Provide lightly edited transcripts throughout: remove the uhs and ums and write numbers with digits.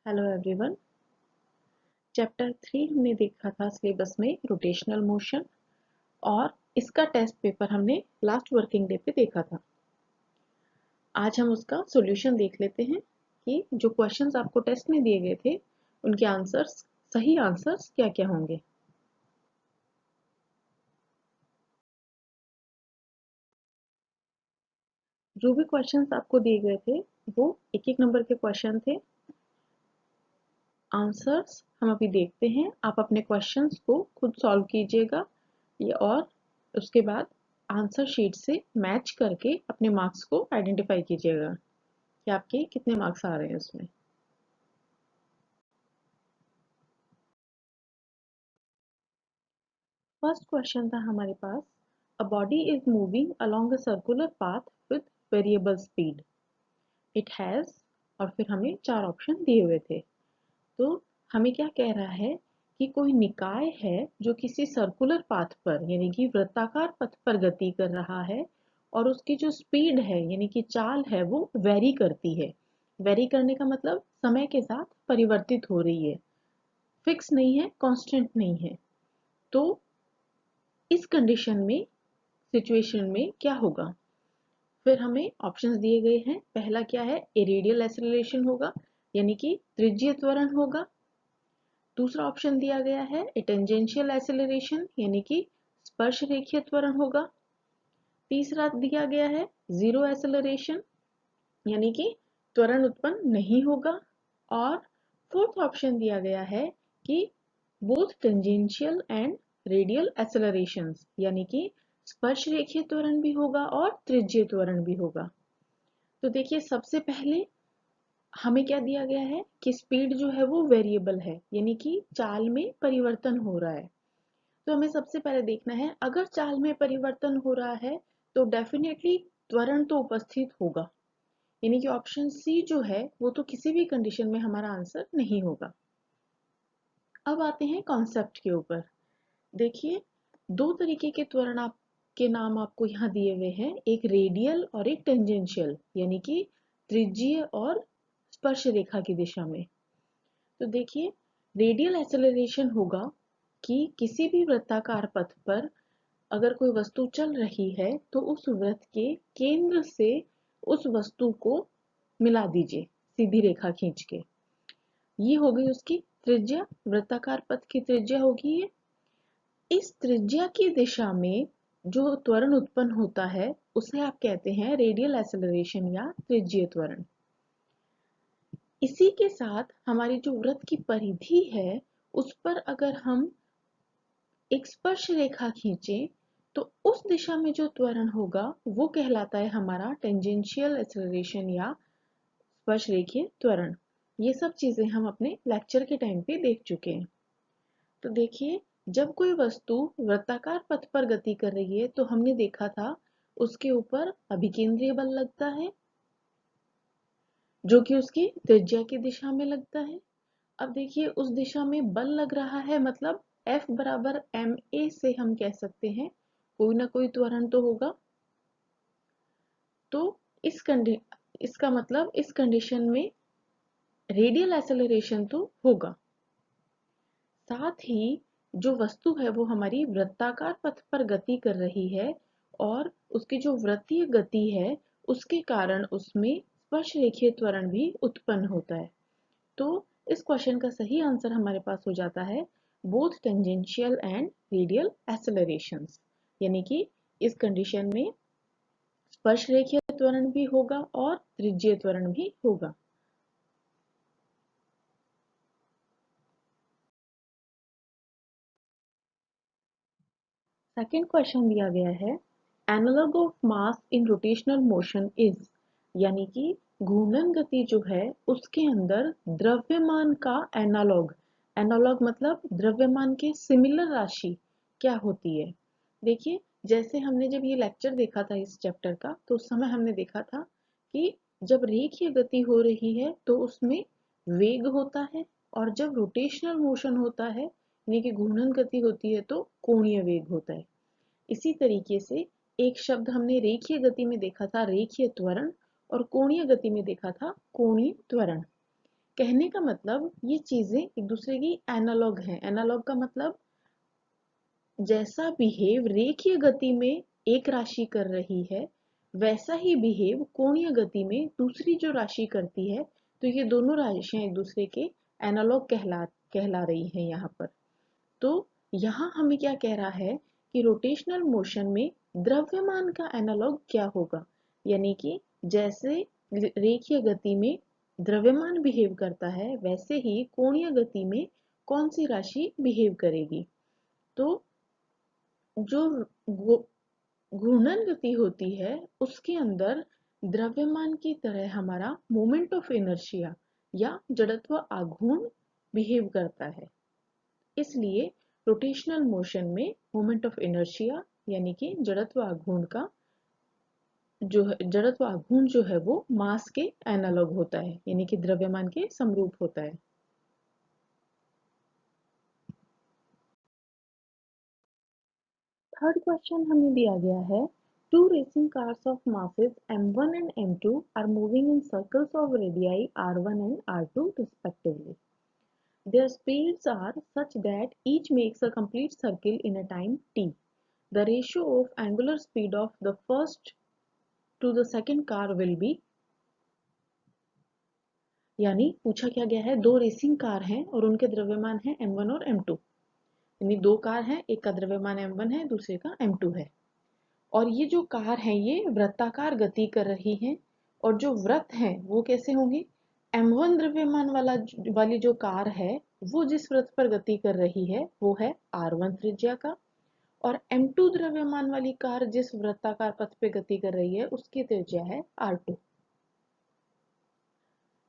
Hello everyone. Chapter 3 हमने देखा था सिलेबस में रोटेशनल मोशन और इसका टेस्ट पेपर हमने लास्ट वर्किंग डे पे देखा था। आज हम उसका सॉल्यूशन देख लेते हैं कि जो क्वेश्चंस आपको टेस्ट में दिए गए थे उनके आंसर्स, सही आंसर्स क्या क्या होंगे। जो भी क्वेश्चंस आपको दिए गए थे वो एक एक नंबर के क्वेश्चन थे। आंसर्स हम अभी देखते हैं। आप अपने क्वेश्चंस को खुद सॉल्व कीजिएगा और उसके बाद आंसर शीट से मैच करके अपने मार्क्स को आइडेंटिफाई कीजिएगा कि आपके कितने मार्क्स आ रहे हैं उसमें। फर्स्ट क्वेश्चन था हमारे पास, a body is moving along a circular path with variable speed, it has, और फिर हमें चार ऑप्शन दिए हुए थे। तो हमें क्या कह रहा है कि कोई निकाय है जो किसी सर्कुलर पाथ पर यानी कि वृत्ताकार पथ पर गति कर रहा है और उसकी जो स्पीड है यानी कि चाल है वो वेरी करती है। वेरी करने का मतलब समय के साथ परिवर्तित हो रही है, फिक्स नहीं है, कांस्टेंट नहीं है। तो इस कंडीशन में, सिचुएशन में क्या होगा। फिर हमें ऑप्शंस दिए गए हैं। पहला क्या है, रेडियल एक्सेलरेशन होगा यानी कि त्रिज्यीय त्वरण होगा। दूसरा ऑप्शन दिया गया है टेंजेंशियल एक्सेलरेशन यानी कि स्पर्श रेखीय त्वरण होगा। तीसरा दिया गया है जीरो एक्सेलरेशन यानी कि त्वरण उत्पन्न नहीं होगा। और फोर्थ ऑप्शन दिया गया है कि बोथ टेंजेंशियल एंड रेडियल एक्सेलरेशंस यानी कि स्पर्श रेखीय त्वरण भी होगा और त्रिज्यीय त्वरण भी होगा। तो देखिए, सबसे पहले हमें क्या दिया गया है कि स्पीड जो है वो वेरिएबल है यानी कि चाल में परिवर्तन हो रहा है। तो हमें सबसे पहले देखना है, अगर चाल में परिवर्तन हो रहा है तो डेफिनेटली त्वरण तो उपस्थित होगा, यानी कि ऑप्शन सी जो है वो तो किसी भी कंडीशन में हमारा आंसर नहीं होगा। अब आते हैं कॉन्सेप्ट के ऊपर। देखिए, दो तरीके के त्वरण आपके नाम आपको यहाँ दिए हुए हैं, एक रेडियल और एक टेंजेंशियल यानी कि त्रिज्यीय और स्पर्श रेखा की दिशा में। तो देखिए, रेडियल एक्सेलरेशन होगा कि किसी भी वृत्ताकार पथ पर अगर कोई वस्तु चल रही है तो उस वृत्त के केंद्र से उस वस्तु को मिला दीजिए सीधी रेखा खींच के। ये हो गई उसकी त्रिज्या, वृत्ताकार पथ की त्रिज्या होगी ये। इस त्रिज्या की दिशा में जो त्वरण उत्पन्न होता है उसे आप कहते हैं रेडियल एक्सेलरेशन या त्रिज्यीय त्वरण। इसी के साथ हमारी जो वृत्त की परिधि है उस पर अगर हम एक स्पर्श रेखा खींचे तो उस दिशा में जो त्वरण होगा वो कहलाता है हमारा टेंजेंशियल एक्सेलरेशन या स्पर्श रेखीय त्वरण। ये सब चीजें हम अपने लेक्चर के टाइम पे देख चुके हैं। तो देखिए, जब कोई वस्तु वृत्ताकार पथ पर गति कर रही है तो हमने देखा था उसके ऊपर अभिकेंद्रीय बल लगता है जो कि उसकी त्रिज्या की दिशा में लगता है। अब देखिए, उस दिशा में बल लग रहा है मतलब F बराबर ma से हम कह सकते हैं कोई ना कोई त्वरण तो होगा। तो इसका मतलब इस कंडीशन में रेडियल एक्सेलरेशन तो होगा। साथ ही जो वस्तु है वो हमारी वृत्ताकार पथ पर गति कर रही है और उसकी जो वृत्तीय गति है उसके कारण उसमें स्पर्श रेखीय त्वरण भी उत्पन्न होता है। तो इस क्वेश्चन का सही आंसर हमारे पास हो जाता है बोथ टेंजेंशियल एंड रेडियल एक्सेलरेशंस, यानी कि इस कंडीशन में स्पर्श रेखीय त्वरण भी होगा और त्रिज्यीय त्वरण भी होगा। सेकेंड क्वेश्चन दिया गया है, analogue of mass in rotational motion is, यानी कि घूर्णन गति जो है उसके अंदर द्रव्यमान का एनालॉग, एनालॉग मतलब द्रव्यमान के सिमिलर राशि क्या होती है। देखिए, जैसे हमने जब ये लेक्चर देखा था इस चैप्टर का तो उस समय हमने देखा था कि जब रेखीय गति हो रही है तो उसमें वेग होता है और जब रोटेशनल मोशन होता है यानी कि घूर्णन गति होती है तो कोणीय वेग होता है। इसी तरीके से एक शब्द हमने रेखीय गति में देखा था रेखीय त्वरण और कोणीय गति में देखा था कोणीय त्वरण। कहने का मतलब ये चीजें एक दूसरे की एनालॉग हैं। एनालॉग का मतलब जैसा बिहेव रेखीय गति में एक राशि कर रही है, वैसा ही बिहेव कोणीय गति में दूसरी जो राशि करती है। तो ये दोनों राशियां एक दूसरे के एनालॉग कहला रही हैं यहाँ पर। तो यहाँ हमें क्या कह रहा है कि रोटेशनल मोशन में द्रव्यमान का एनालॉग क्या होगा, यानी कि जैसे रेखीय गति में द्रव्यमान बिहेव करता है, वैसे ही कोणीय गति में कौन सी राशि बिहेव करेगी। तो जो घूर्णन गति होती है उसके अंदर द्रव्यमान की तरह हमारा मोमेंट ऑफ इनर्शिया या जड़त्व आघूर्ण बिहेव करता है। इसलिए रोटेशनल मोशन में मोमेंट ऑफ इनर्शिया यानी कि जड़त्व आघूर्ण का जड़त्व आघूर्ण जो है वो मास के एनालॉग होता है, यानी कि द्रव्यमान के समरूप होता है। थर्ड क्वेश्चन हमें दिया गया है, two racing cars of masses m1 and m2 are moving in circles of radii r1 and r2 respectively. Their speeds are such that each makes a complete circle in a time t. The ratio of angular speed of the first to the second car will be, यानी पूछा क्या गया है, दो racing car हैं और उनके द्रव्यमान है m1 और m2। यानी दो कार हैं, एक का द्रव्यमान m1 है, दूसरे का m2 है। और ये जो कार है ये वृत्ताकार गति कर रही है, और जो वृत्त हैं वो कैसे होंगे, m1 द्रव्यमान वाली जो कार है वो जिस वृत्त पर गति कर रही है वो है r1 त्रिज्या का, और m2 द्रव्यमान वाली कार जिस वृत्ताकार पथ पे गति कर रही है उसकी त्रिज्या है r2।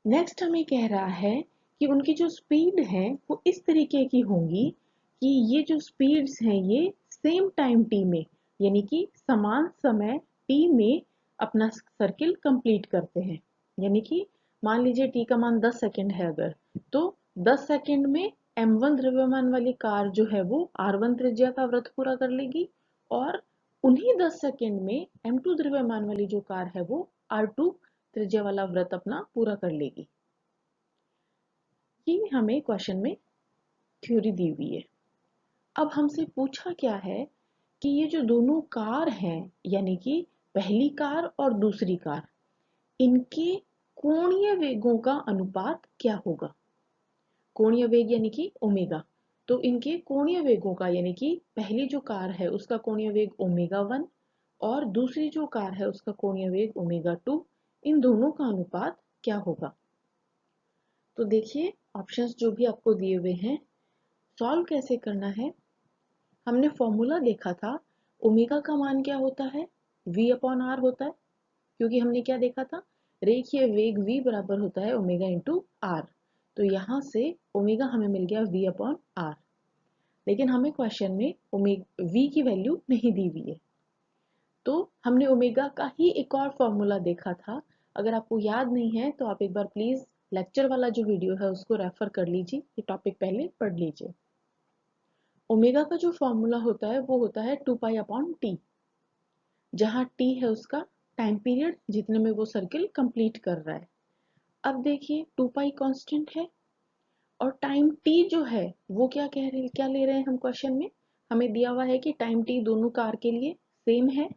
नेक्स्ट हमें कह रहा है कि उनकी जो स्पीड है वो इस तरीके की होंगी कि ये जो स्पीड्स हैं ये सेम टाइम टी में, यानी कि समान समय टी में अपना सर्किल कंप्लीट करते हैं। यानी कि मान लीजिए टी का मान 10 सेकंड है अगर, तो 10 सेकंड में m1 द्रव्यमान वाली कार जो है वो r1 त्रिज्या का वृत्त पूरा कर लेगी, और उन्हीं 10 सेकंड में m2 द्रव्यमान वाली जो कार है वो r2 त्रिज्या वाला वृत्त अपना पूरा कर लेगी। ये हमें क्वेश्चन में थ्योरी दी हुई है। अब हमसे पूछा क्या है कि ये जो दोनों कार हैं, यानी कि पहली कार और दूसरी कार, इनके कोणीय वेगों का अनुपात क्या होगा। कोणीय वेग यानी कि ओमेगा, तो इनके कोणीय वेगों का, यानी कि पहली जो कार है उसका कोणीय वेग ओमेगा 1 और दूसरी जो कार है उसका कोणीय वेग ओमेगा 2, इन दोनों का अनुपात क्या होगा। तो देखिए ऑप्शंस जो भी आपको दिए हुए हैं, सॉल्व कैसे करना है। हमने फॉर्मूला देखा था, ओमेगा का मान क्या होता है, v अपॉन आर होता है, क्योंकि हमने क्या देखा था, रेखीय वेग v बराबर होता है ओमेगा इंटू आर। तो यहाँ से ओमेगा हमें मिल गया v अपॉन आर, लेकिन हमें क्वेश्चन में v की वैल्यू नहीं दी हुई है। तो हमने ओमेगा का ही एक और फॉर्मूला देखा था। अगर आपको याद नहीं है तो आप एक बार प्लीज लेक्चर वाला जो वीडियो है उसको रेफर कर लीजिए, ये टॉपिक पहले पढ़ लीजिए। ओमेगा का जो फॉर्मूला होता है वो होता है 2 पाई अपॉन टी, जहां टी है उसका टाइम पीरियड जितने में वो सर्किल कंप्लीट कर रहा है। अब देखिए 2 पाई कांस्टेंट है और टाइम टी जो है वो क्या ले रहे हैं हम क्वेश्चन में, हमें दिया हुआ है कि टाइम टी दोनों कार के लिए सेम है।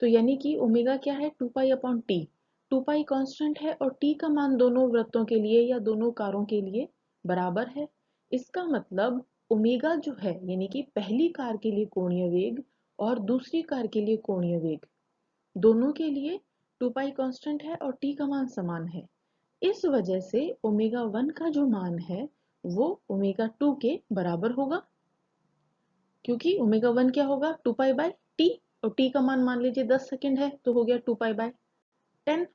तो यानी कि ओमेगा क्या है, 2 पाई अपॉन टी। 2 पाई कांस्टेंट है और टी का मान दोनों वृत्तों के लिए या दोनों कारों के लिए बराबर है। इसका मतलब ओमेगा जो है, यानी कि पहली कार के लिए कोणीय वेग और दूसरी कार के लिए कोणीय वेग, दोनों के लिए 2 पाई कांस्टेंट है और टी का मान समान है। इस वजह से ओमेगा 1 का जो मान है वो ओमेगा 2 के बराबर होगा, क्योंकि ओमेगा 1 क्या होगा, 2 पाई बाय टी, और टी का मान लीजिए 10 सेकंड है तो हो गया 2 पाई बाय 10।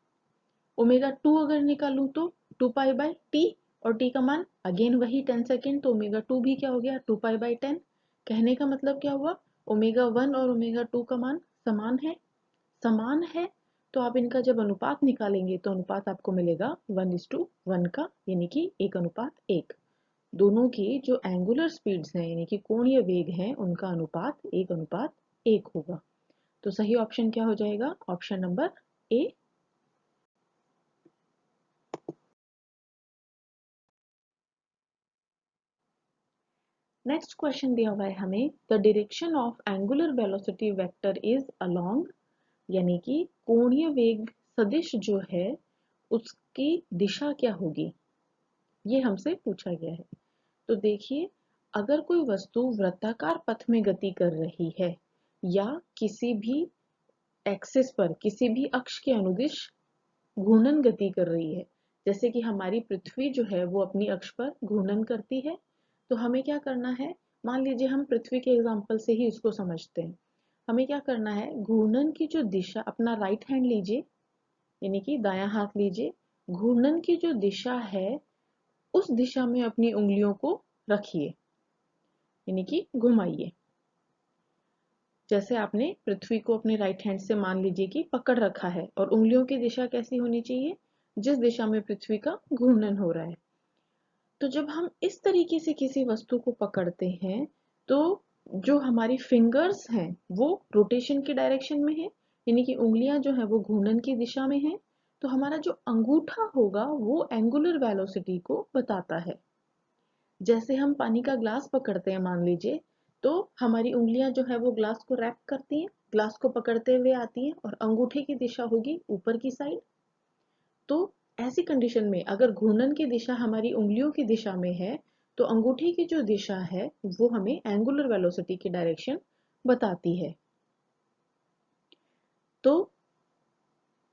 ओमेगा 2 अगर निकालूं तो 2 पाई बाय टी, और टी का मान अगेन वही 10 सेकंड, तो ओमेगा 2 भी क्या हो गया, 2 पाई बाय 10। कहने का मतलब क्या हुआ, ओमेगा 1 और ओमेगा 2 का मान समान है। समान है तो आप इनका जब अनुपात निकालेंगे तो अनुपात आपको मिलेगा 1:1 का, यानी कि 1:1। दोनों की जो एंगुलर स्पीड्स हैं यानी कि कोणीय वेग हैं उनका अनुपात 1:1 होगा। तो सही ऑप्शन क्या हो जाएगा, option number A. Next question दिया हुआ है हमें, the direction of angular velocity vector is along, यानी कि कोणीय वेग सदिश जो है उसकी दिशा क्या होगी, ये हमसे पूछा गया है। तो देखिए, अगर कोई वस्तु वृत्ताकार पथ में गति कर रही है या किसी भी एक्सिस पर, किसी भी अक्ष के अनुदिश घूर्णन गति कर रही है, जैसे कि हमारी पृथ्वी जो है वो अपनी अक्ष पर घूर्णन करती है, तो हमें क्या करना है, मान लीजिए हम पृथ्वी के एग्जाम्पल से ही इसको समझते हैं। हमें क्या करना है, घूर्णन की जो दिशा, अपना राइट हैंड लीजिए, यानी कि दायां हाथ लीजिए, घूर्णन की जो दिशा है उस दिशा में अपनी उंगलियों को रखिए, यानी कि घुमाइए। जैसे आपने पृथ्वी को अपने राइट हैंड से मान लीजिए कि पकड़ रखा है, और उंगलियों की दिशा कैसी होनी चाहिए, जिस दिशा में पृथ्वी का घूर्णन हो रहा है। तो जब हम इस तरीके से किसी वस्तु को पकड़ते हैं, तो जो हमारी फिंगर्स हैं वो रोटेशन की डायरेक्शन में है, यानी कि उंगलियां जो है वो घूर्णन की दिशा में है। तो हमारा जो अंगूठा होगा वो एंगुलर वेलोसिटी को बताता है। जैसे हम पानी का ग्लास पकड़ते हैं मान लीजिए, तो हमारी उंगलियां जो है वो ग्लास को रैप करती हैं, ग्लास को पकड़ते हुए आती हैं, और अंगूठे की दिशा होगी ऊपर की साइड। तो ऐसी कंडीशन में अगर घूर्णन की दिशा हमारी उंगलियों की दिशा में है, तो अंगूठे की जो दिशा है वो हमें एंगुलर वेलोसिटी की डायरेक्शन बताती है। तो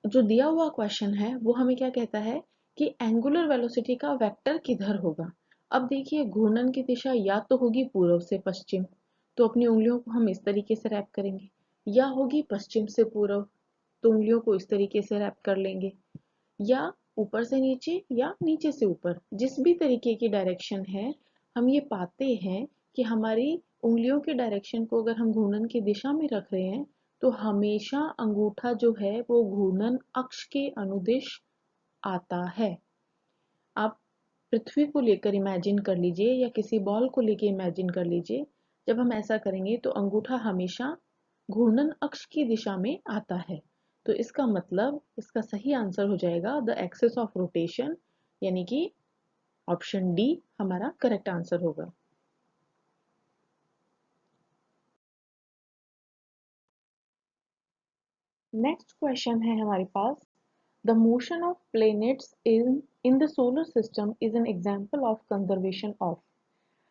जो दिया हुआ क्वेश्चन है वो हमें क्या कहता है कि एंगुलर वेलोसिटी का वेक्टर किधर होगा। अब देखिए, घूर्णन की दिशा या तो होगी पूर्व से पश्चिम, तो अपनी उंगलियों को हम इस तरीके से रैप करेंगे, या होगी पश्चिम से पूर्व, तो उंगलियों को इस तरीके से रैप कर लेंगे, या ऊपर से नीचे या नीचे से ऊपर, जिस भी तरीके की डायरेक्शन है, हम ये पाते हैं कि हमारी उंगलियों की डायरेक्शन को अगर हम घूर्णन की दिशा में रख रहे हैं, तो हमेशा अंगूठा जो है वो घूर्णन अक्ष के अनुदिश आता है। आप पृथ्वी को लेकर इमेजिन कर लीजिए या किसी बॉल को लेकर इमेजिन कर लीजिए, जब हम ऐसा करेंगे तो अंगूठा हमेशा घूर्णन अक्ष की दिशा में आता है। तो इसका मतलब, इसका सही आंसर हो जाएगा द एक्सिस ऑफ रोटेशन, यानी कि ऑप्शन डी हमारा करेक्ट आंसर होगा। नेक्स्ट क्वेश्चन है हमारे पास, the motion of planets in the solar system is an example of conservation of.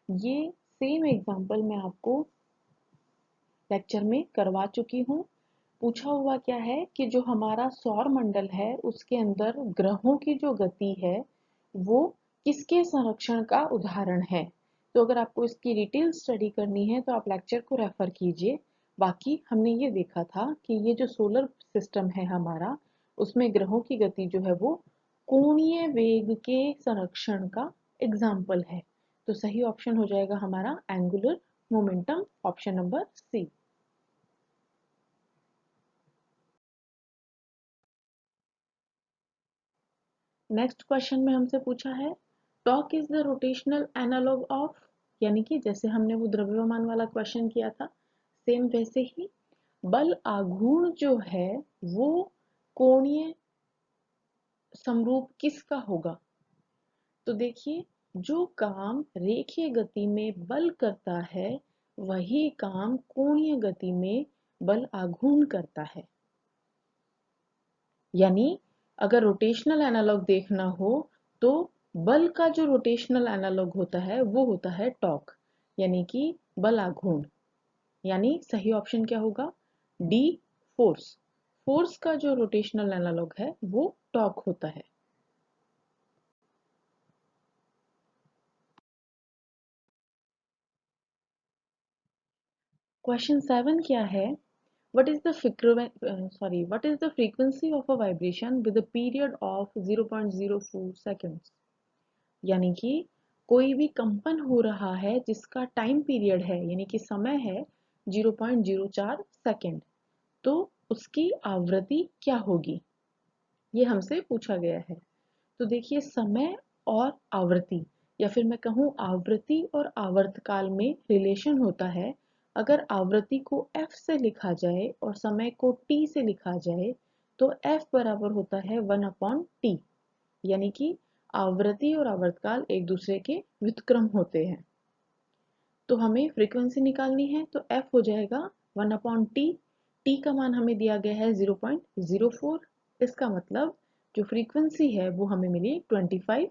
ये सेम एग्जांपल मैं आपको लेक्चर में करवा चुकी हूँ। पूछा हुआ क्या है कि जो हमारा सौर मंडल है उसके अंदर ग्रहों की जो गति है वो किसके संरक्षण का उदाहरण है। तो अगर आपको इसकी डिटेल स्टडी करनी है तो आप लेक्चर को रेफर कीजिए। बाकी हमने ये देखा था कि ये जो सोलर सिस्टम है हमारा, उसमें ग्रहों की गति जो है वो कोणीय वेग के संरक्षण का एग्जाम्पल है। तो सही ऑप्शन हो जाएगा हमारा angular momentum, option number C. Next question में हमसे पूछा है, torque is the rotational analogue of, यानी कि जैसे हमने वो द्रव्यमान वाला क्वेश्चन किया था, सेम वैसे ही बल आघूर्ण जो है वो कोणीय समरूप किसका होगा। तो देखिए, जो काम रेखीय गति में बल करता है वही काम कोणीय गति में बल आघूर्ण करता है। यानी अगर रोटेशनल एनालॉग देखना हो तो बल का जो रोटेशनल एनालॉग होता है वो होता है टॉर्क, यानी कि बल आघूर्ण। यानी सही ऑप्शन क्या होगा, डी, फोर्स। फोर्स का जो रोटेशनल एनालॉग है वो टॉर्क होता है। क्वेश्चन 7 क्या है, what is the frequency of a vibration with a period of 0.04 seconds। यानी कि कोई भी कंपन हो रहा है जिसका टाइम पीरियड है, यानी कि समय है 0.04 सेकेंड, तो उसकी आवृत्ति क्या होगी, ये हमसे पूछा गया है। तो देखिए, समय और आवृत्ति, या फिर मैं कहूँ आवृत्ति और आवर्तकाल में रिलेशन होता है। अगर आवृत्ति को f से लिखा जाए और समय को t से लिखा जाए, तो f बराबर होता है 1/t, यानी कि आवृत्ति और आवर्तकाल एक दूसरे के व्युत्क्रम होते हैं। तो हमें फ्रीक्वेंसी निकालनी है, तो f हो जाएगा 1/t। t का मान हमें दिया गया है 0.04। इसका मतलब जो फ्रीक्वेंसी है वो हमें मिली 25।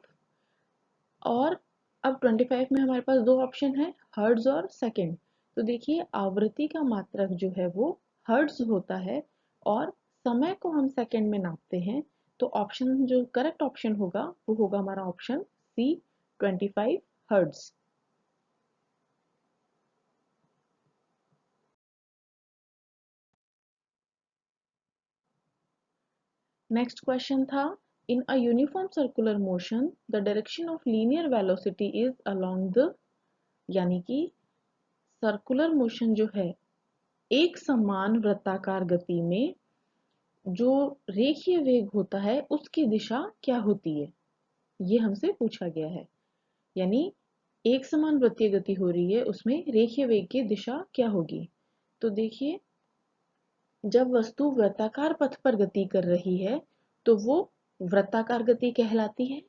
और अब 25 में हमारे पास दो ऑप्शन है, हर्ट्ज और सेकंड। तो देखिए आवृत्ति का मात्रक जो है वो हर्ट्ज होता है और समय को हम सेकंड में नापते हैं। तो ऑप्शन जो करेक्ट ऑप्शन होगा वो होगा हमारा option C, 25 hertz. Next question था, in a uniform circular motion the direction of linear velocity is along the, यानी कि सर्कुलर मोशन जो है एक समान वृत्ताकार गति में जो रेखीय वेग होता है उसकी दिशा क्या होती है, ये हमसे पूछा गया है। यानी एक समान वृत्तीय गति हो रही है, उसमें रेखीय वेग की दिशा क्या होगी। तो देखिए जब वस्तु वृत्ताकार पथ पर गति कर रही है तो वो वृत्ताकार गति कहलाती है।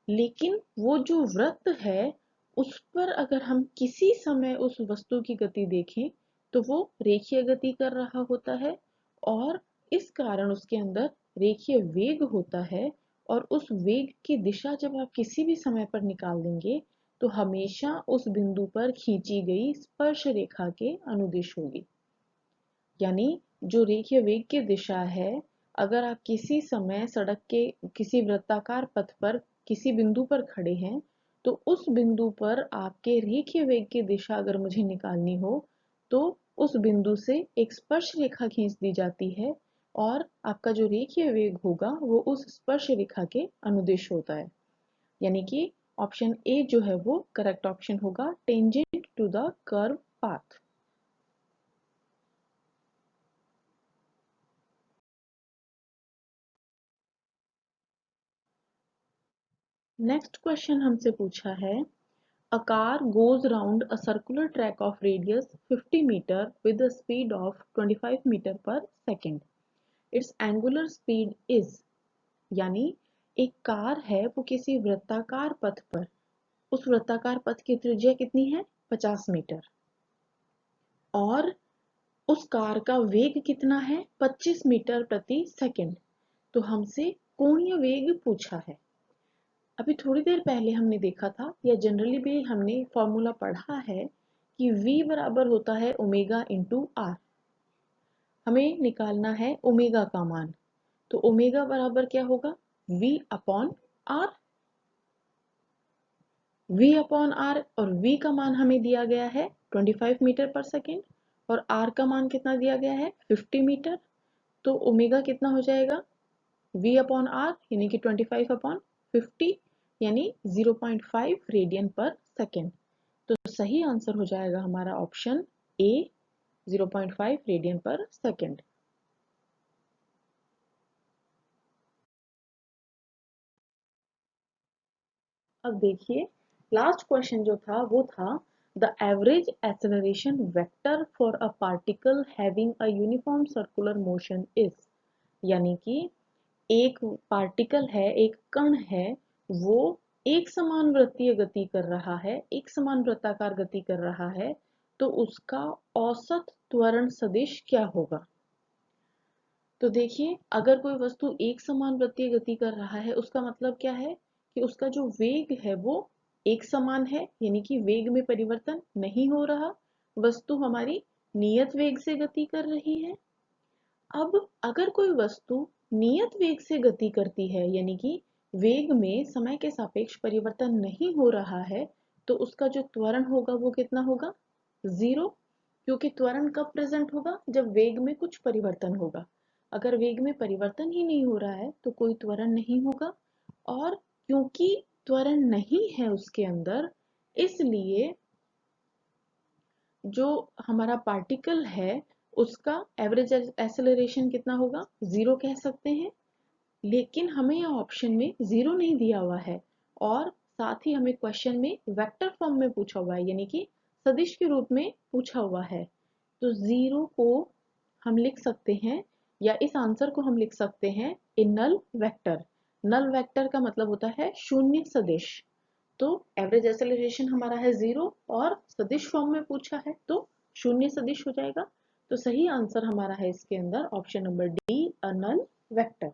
लेकिन वो जो वृत्त है उस पर अगर हम किसी समय उस वस्तु की गति देखें तो वो रेखीय गति कर रहा होता है और इस कारण उसके अंदर रेखीय वेग होता है। और उस वेग की दिशा जब आप किसी भी समय पर निकाल देंगे तो हमेशा उस बिंदु पर खींची गई स्पर्श रेखा के अनुदिश होगी। यानी जो रेखीय वेग की दिशा है, अगर आप किसी समय सड़क के किसी वृत्ताकार पथ पर किसी बिंदु पर खड़े हैं तो उस बिंदु पर आपके रेखीय वेग की दिशा अगर मुझे निकालनी हो तो उस बिंदु से एक स्पर्श रेखा खींच दी जाती है और आपका जो रेखीय वेग होगा वो उस स्पर्श रेखा के अनुदिश होता है। यानी कि ऑप्शन ए जो है वो करेक्ट ऑप्शन होगा, tangent to the curve path. Next question हमसे पूछा है, a car goes round a circular track of radius 50 meter with a speed of 25 meter per second. Its angular speed is, यानी एक car है वो किसी वृत्ताकार पथ पर, उस वृत्ताकार पथ की त्रिज्या कितनी है 50 मीटर और उस कार का वेग कितना है 25 मीटर प्रति सेकंड। तो हमसे कोणीय वेग पूछा है। अभी थोड़ी देर पहले हमने देखा था या जनरली भी हमने फॉर्मूला पढ़ा है कि v बराबर होता है ओमेगा इंटू आर। हमें निकालना है ओमेगा का मान, तो ओमेगा बराबर क्या होगा v upon r. v upon r और v का मान हमें दिया गया है 25 मीटर पर सेकेंड और r का मान कितना दिया गया है 50 मीटर। तो ओमेगा कितना हो जाएगा v अपॉन आर यानी कि 25 अपॉन 50 यानी 0.5 रेडियन पर सेकेंड। तो सही आंसर हो जाएगा हमारा ऑप्शन ए, 0.5 रेडियन पर सेकेंड। अब देखिए लास्ट क्वेश्चन जो था वो था, the average acceleration vector for a particle having a uniform circular motion is, यानी कि एक पार्टिकल है, एक कण है, वो एक समान वृत्तीय गति कर रहा है, एक समान वृत्ताकार गति कर रहा है, तो उसका औसत त्वरण सदिश क्या होगा। तो देखिए अगर कोई वस्तु एक समान वृत्तीय गति कर रहा है उसका मतलब क्या है कि उसका जो वेग है वो एक समान है, यानी कि वेग में परिवर्तन नहीं हो रहा, वस्तु हमारी नियत वेग से गति कर रही है। अब अगर कोई वस्तु नियत वेग से गति करती है यानी कि वेग में समय के सापेक्ष परिवर्तन नहीं हो रहा है तो उसका जो त्वरण होगा वो कितना होगा जीरो। क्योंकि त्वरण कब प्रेजेंट होगा जब वेग में कुछ परिवर्तन होगा। अगर वेग में परिवर्तन ही नहीं हो रहा है तो कोई त्वरण नहीं होगा और क्योंकि त्वरण नहीं है उसके अंदर इसलिए जो हमारा पार्टिकल है उसका एवरेज एक्सेलरेशन कितना होगा जीरो कह सकते हैं। लेकिन हमें यह ऑप्शन में जीरो नहीं दिया हुआ है और साथ ही हमें क्वेश्चन में वेक्टर फॉर्म में पूछा हुआ है यानी कि सदिश के रूप में पूछा हुआ है। तो जीरो को हम लिख सकते हैं या इस आंसर को हम लिख सकते हैं ए नल वेक्टर। नल वेक्टर का मतलब होता है शून्य सदिश। तो एवरेज एक्सेलरेशन हमारा है 0 और सदिश फॉर्म में पूछा है तो शून्य सदिश हो जाएगा। तो सही आंसर हमारा है इसके अंदर ऑप्शन नंबर डी, अ नल वेक्टर।